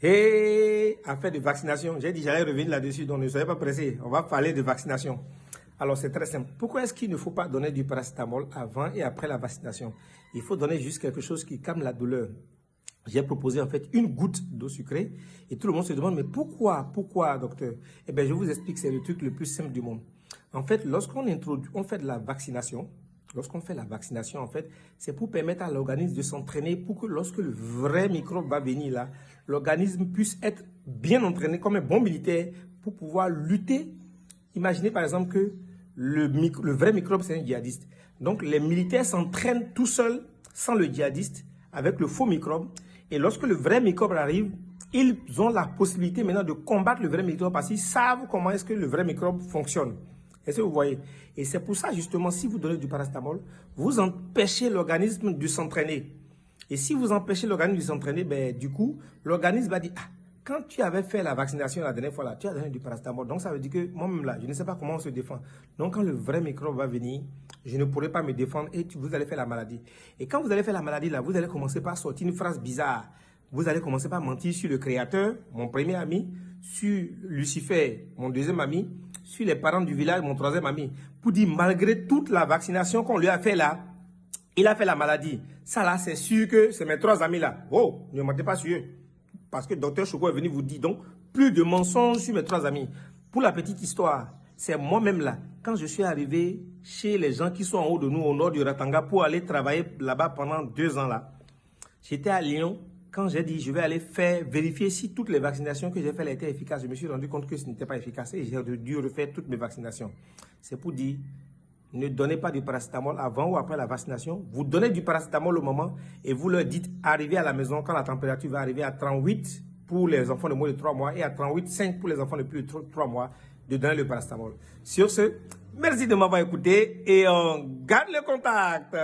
Et affaire de vaccination, j'ai dit j'allais revenir là-dessus, donc ne soyez pas pressés. On va parler de vaccination. Alors c'est très simple. Pourquoi est-ce qu'il ne faut pas donner du paracétamol avant et après la vaccination? Il faut donner juste quelque chose qui calme la douleur. J'ai proposé en fait une goutte d'eau sucrée et tout le monde se demande mais pourquoi docteur? Eh bien je vous explique, c'est le truc le plus simple du monde. En fait, lorsqu'on fait de la vaccination, en fait, c'est pour permettre à l'organisme de s'entraîner pour que lorsque le vrai microbe va venir là, l'organisme puisse être bien entraîné comme un bon militaire pour pouvoir lutter. Imaginez par exemple que le vrai microbe, c'est un djihadiste. Donc les militaires s'entraînent tout seuls, sans le djihadiste, avec le faux microbe. Et lorsque le vrai microbe arrive, ils ont la possibilité maintenant de combattre le vrai microbe parce qu'ils savent comment est-ce que le vrai microbe fonctionne. Est-ce que vous voyez? Et c'est pour ça, justement, si vous donnez du paracétamol, vous empêchez l'organisme de s'entraîner. Et si vous empêchez l'organisme de s'entraîner, ben, du coup, l'organisme va dire, ah, quand tu avais fait la vaccination la dernière fois, là, tu as donné du paracétamol. Donc, ça veut dire que moi-même, là, je ne sais pas comment on se défend. Donc, quand le vrai microbe va venir, je ne pourrai pas me défendre et vous allez faire la maladie. Et quand vous allez faire la maladie, là, vous allez commencer par sortir une phrase bizarre. Vous allez commencer par mentir sur le Créateur, mon premier ami, sur Lucifer, mon deuxième ami, sur les parents du village, mon troisième ami, pour dire malgré toute la vaccination qu'on lui a fait là, il a fait la maladie. Ça là, c'est sûr que c'est mes trois amis là. Oh, ne mentez pas sur eux. Parce que Docteur Choco est venu vous dire donc plus de mensonges sur mes trois amis. Pour la petite histoire, c'est moi-même là, quand je suis arrivé chez les gens qui sont en haut de nous, au nord du Ratanga, pour aller travailler là-bas pendant 2 ans là, j'étais à Lyon. Quand j'ai dit je vais aller vérifier si toutes les vaccinations que j'ai faites étaient efficaces, je me suis rendu compte que ce n'était pas efficace et j'ai dû refaire toutes mes vaccinations. C'est pour dire, ne donnez pas du paracétamol avant ou après la vaccination. Vous donnez du paracétamol au moment et vous leur dites, arrivez à la maison quand la température va arriver à 38 pour les enfants de moins de 3 mois et à 38,5 pour les enfants de plus de 3 mois, de donner le paracétamol. Sur ce, merci de m'avoir écouté et on garde le contact.